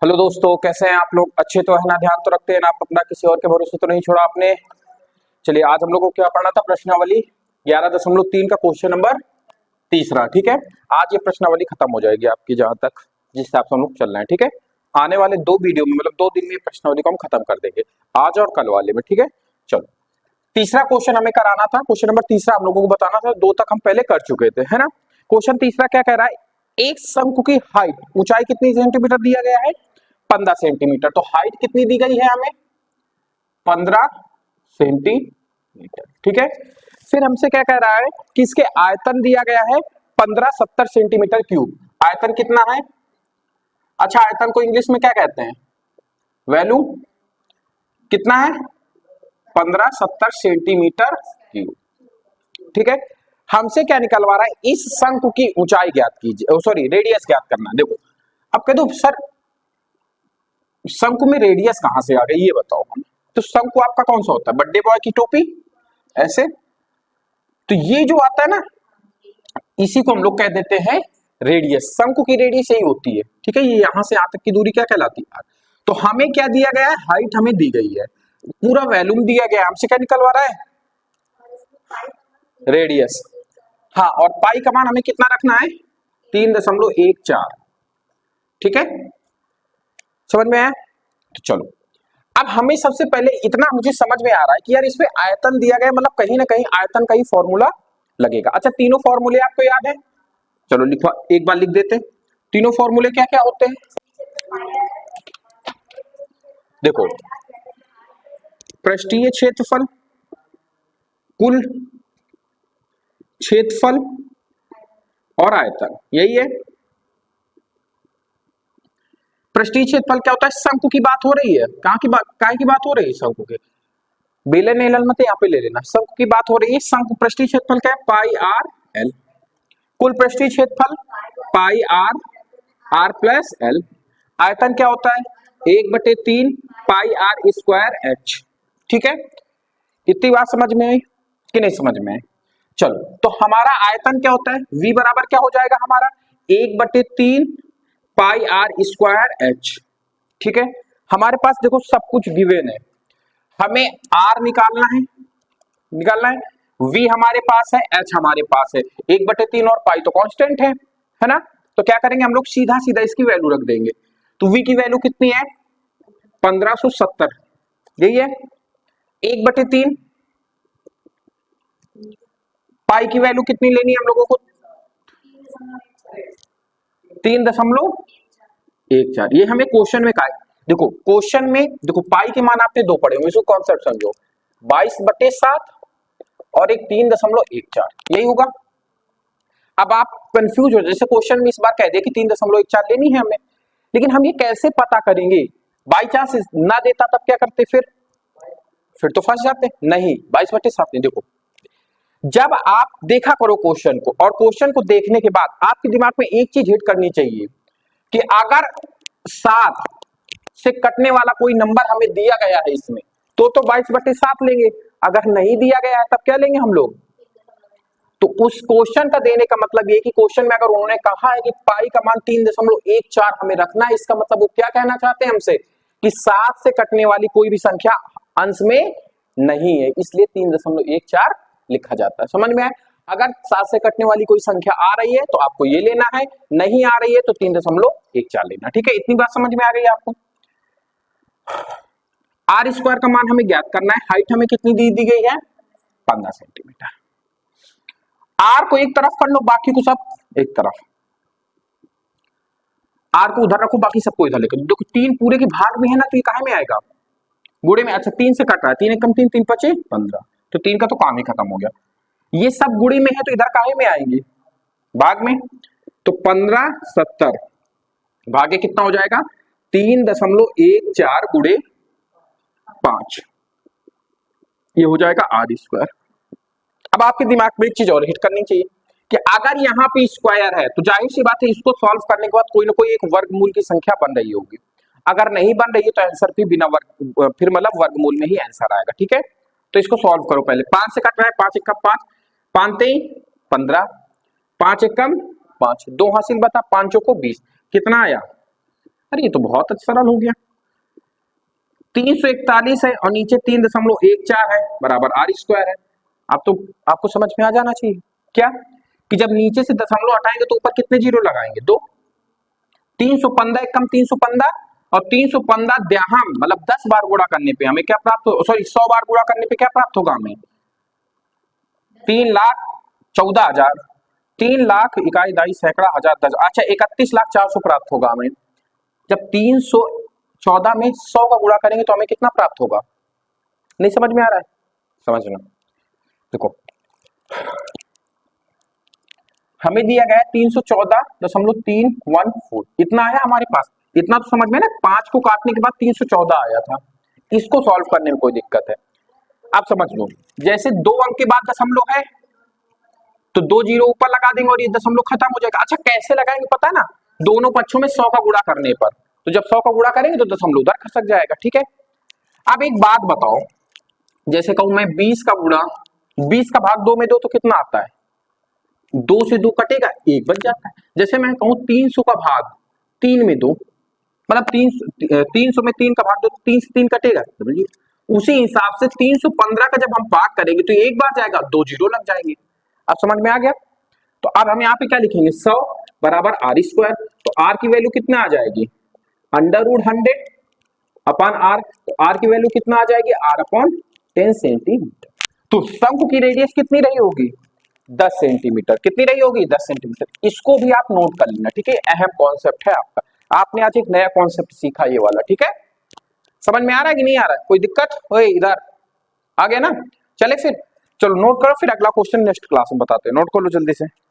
Hello दोस्तों, कैसे हैं आप लोग? अच्छे तो है ना? ध्यान तो रखते हैं ना? आप अपना किसी और के भरोसे तो नहीं छोड़ा आपने? चलिए, आज हम लोग को क्या पढ़ना था? प्रश्नावली 11.3 का क्वेश्चन नंबर तीसरा। ठीक है, आज ये प्रश्नावली खत्म हो जाएगी आपकी, जहां तक जिस हिसाब से हम लोग चल रहे हैं। ठीक है, आने वाले 2 वीडियो में, मतलब 2 दिन में प्रश्नावली को हम खत्म कर देंगे, आज और कल वाले में। ठीक है, चलो, तीसरा क्वेश्चन हमें कराना था। क्वेश्चन नंबर तीसरा हम लोगों को बताना था। 2 तक हम पहले कर चुके थे, है ना? क्वेश्चन तीसरा क्या कह रहा है? एक शंकु की हाइट, ऊंचाई कितनी सेंटीमीटर दिया गया है? 15 सेंटीमीटर। तो हाइट कितनी दी गई है हमें? 15 सेंटीमीटर। ठीक है, फिर हमसे क्या कह रहा है कि इसके आयतन दिया गया है 1570 सेंटीमीटर क्यूब। आयतन कितना है? अच्छा, आयतन को इंग्लिश में क्या कहते हैं? वैल्यूम। कितना है? 1570 सेंटीमीटर क्यूब। ठीक है, हमसे क्या निकलवा रहा है? इस शंकु की ऊंचाई ज्ञात कीजिए, सॉरी रेडियस ज्ञात करना। देखो, अब कह दो सर शंकु में रेडियस कहां से आ गई, ये बताओ हम। तो शंकु आपका कौन सा होता है? बर्थडे बॉय की टोपी, ऐसे। तो ये जो आता है ना, इसी को हम लोग कह देते हैं रेडियस। शंकु की रेडियस यही होती है। ठीक है, ये यहां से यहां तक की दूरी क्या कहलाती है? तो हमें क्या दिया गया है? हाइट हमें दी गई है, पूरा वॉल्यूम दिया गया है। हमसे क्या निकलवा रहा है? रेडियस। हाँ, और पाई का मान हमें कितना रखना है? 3.14। ठीक है, समझ में आया? तो चलो, अब हमें सबसे पहले इतना मुझे समझ में आ रहा है कि यार इसमें आयतन दिया गया, मतलब कहीं ना कहीं आयतन का ही फॉर्मूला लगेगा। अच्छा, तीनों फॉर्मूले आपको याद है? चलो लिखवा, एक बार लिख देते। तीनों फॉर्मूले क्या क्या होते हैं? देखो, पृष्ठीय क्षेत्रफल, कुल क्षेत्रफल और आयतन, यही है। पृष्ठीय क्षेत्रफल क्या होता है? शंकु की बात हो रही है। कहां की बात, काय की बात हो रही है? शंकु के। बेलन एलन मत यहाँ पे ले लेना, शंकु की बात हो रही है। शंकु पृष्ठीय क्षेत्रफल क्या है? पाई आर एल। कुल पृष्ठीय क्षेत्रफल पाई आर, आर प्लस एल। आयतन क्या होता है? 1/3 पाई आर स्क्वायर एच। ठीक है, इतनी बात समझ में आई कि नहीं समझ में आई? चलो, तो हमारा आयतन क्या होता है? V बराबर क्या हो जाएगा हमारा? 1/3 पाई आर स्क्वायर एच। ठीक है, हमारे पास देखो सब कुछ गिवन है, हमें R निकालना है, V हमारे पास है, H हमारे पास है। 1/3 और पाई तो कांस्टेंट है ना? तो क्या करेंगे हम लोग? सीधा सीधा इसकी वैल्यू रख देंगे। तो V की वैल्यू कितनी है? 1570, यही है। 1/3 पाई की वैल्यू कितनी लेनी है हम लोगों को? 3.14। ये हमें क्वेश्चन में कहा है। देखो क्वेश्चन में, देखो पाई के मान आपने 2 पढ़े होंगे, इसको कॉन्सेप्ट समझो। 22/7 और एक 3.14, यही होगा। अब आप कंफ्यूज हो, जैसे क्वेश्चन में इस बार कह दिया कि 3.14 लेनी है हमें, लेकिन हम ये कैसे पता करेंगे? बाई चांस ना देता तब क्या करते? फिर तो फंस जाते। नहीं, 22/7 नहीं। देखो, जब आप देखा करो क्वेश्चन को, और क्वेश्चन को देखने के बाद आपके दिमाग में एक चीज हिट करनी चाहिए कि अगर 7 से कटने वाला कोई नंबर हमें दिया गया है इसमें, तो 22/7 लेंगे। अगर नहीं दिया गया है तब क्या लेंगे हम लोग? तो उस क्वेश्चन का देने का मतलब ये कि क्वेश्चन में अगर उन्होंने कहा है कि पाई का मान 3.14 हमें रखना है, इसका मतलब वो क्या कहना चाहते हैं हमसे? कि 7 से कटने वाली कोई भी संख्या अंश में नहीं है, इसलिए 3.14 लिखा जाता है। समझ में आया? अगर 7 से कटने वाली कोई संख्या आ रही है तो आपको ये लेना है, नहीं आ रही है तो 3.14 लेना। ठीक है, इतनी बात समझ में आ गई आपको? आर स्क्वायर का मान हमें ज्ञात करना है। हाइट हमें कितनी दी गई है? 15 सेंटीमीटर। आर को एक तरफ कर लो, बाकी को सब एक तरफ। आर को उधर रखो, बाकी सबको इधर लेकर। देखो 3 पूरे के भाग में है ना, तो ये कहां में आएगा? गुणे में। अच्छा, 3 से कट रहा है, 3 एकम 3, 3 5 15, तो 3 का तो काम ही खत्म हो गया। ये सब गुणे में है तो इधर काहे में आएंगे? भाग में। तो 1570 भागे कितना हो जाएगा? 3.14 गुणे 5, ये हो जाएगा आर स्क्वायर। अब आपके दिमाग में एक चीज और हिट करनी चाहिए कि अगर यहाँ पे स्क्वायर है तो जाहिर सी बात है इसको सॉल्व करने के बाद कोई ना कोई एक वर्गमूल की संख्या बन रही होगी। अगर नहीं बन रही है तो आंसर भी बिना वर्ग, फिर मतलब वर्गमूल में ही आंसर आएगा। ठीक है, तो इसको सॉल्व करो पहले। 5 से कट रहा है, 5 एकम 5, 5 3 15, 5 एकम 5, 2 हासिल बता, 5 को 20, कितना आया? अरे ये तो बहुत सरल हो गया। 341 है और नीचे 3.14 है बराबर आर स्क्वायर है। अब तो आपको समझ में आ जाना चाहिए क्या कि जब नीचे से दशमलव हटाएंगे तो ऊपर कितने जीरो लगाएंगे, 2। 315 एक कम 315 और 315 द्याहम मतलब 10 बार गुणा करने पे हमें क्या प्राप्त हो, सॉरी 100 बार गुणा करने पे क्या प्राप्त होगा हमें, 3,14,000। 3,00,000 इकाई दाई सैकड़ा हजार दस, अच्छा 31,04,000 प्राप्त होगा हमें। जब 314 में 100 का गुणा करेंगे तो हमें कितना प्राप्त होगा, नहीं समझ में आ रहा है, समझना। देखो हमें दिया गया है 314.314 इतना आया हमारे पास, इतना तो समझ में ना, 5 को काटने के बाद 314 आया था, इसको सॉल्व करने में कोई दिक्कत है। आप समझ लो जैसे 2 अंक के बाद दशमलव है तो 2 जीरो ऊपर लगा देंगे और ये दशमलव खत्म हो जाएगा। अच्छा कैसे लगाएंगे पता है ना, दोनों पक्षों में 100 का गुणा करने पर, तो जब 100 का गुणा करेंगे तो दशमलव उधर खसक जाएगा, ठीक है। अब एक बात बताओ, जैसे कहूं मैं 20 का गुणा 20 का भाग 2 में दो तो कितना आता है, 2 से 2 कटेगा 1 बच जाता है। जैसे मैं कहूं 300 का भाग 3 में दो, मतलब 300 में 3 का भाग दो, 3 से 3 कटेगा, समझिए उसी हिसाब से 315 का जब हम भाग करेंगे तो एक बार जाएगा, 2 जीरो लग जाएंगे। अब समझ में आ गया। तो अब हम यहाँ पे क्या लिखेंगे, 100 बराबर आर स्क्वायर, तो आर की वैल्यू कितना आ जाएगी, √100 अपॉन आर, तो आर की वैल्यू कितना आ जाएगी, r अपॉन 10 सेंटीमीटर। तो शंकु की रेडियस कितनी रही होगी, 10 सेंटीमीटर, कितनी रही होगी, 10 सेंटीमीटर। इसको भी आप नोट कर लेना, ठीक है, अहम कॉन्सेप्ट है आपका, आपने आज एक नया कॉन्सेप्ट सीखा ये वाला, ठीक है। समझ में आ रहा है कि नहीं आ रहा है, कोई दिक्कत हो, इधर आ गया ना। चले फिर, चलो नोट करो, फिर अगला क्वेश्चन नेक्स्ट क्लास में बताते हैं, नोट कर लो जल्दी से।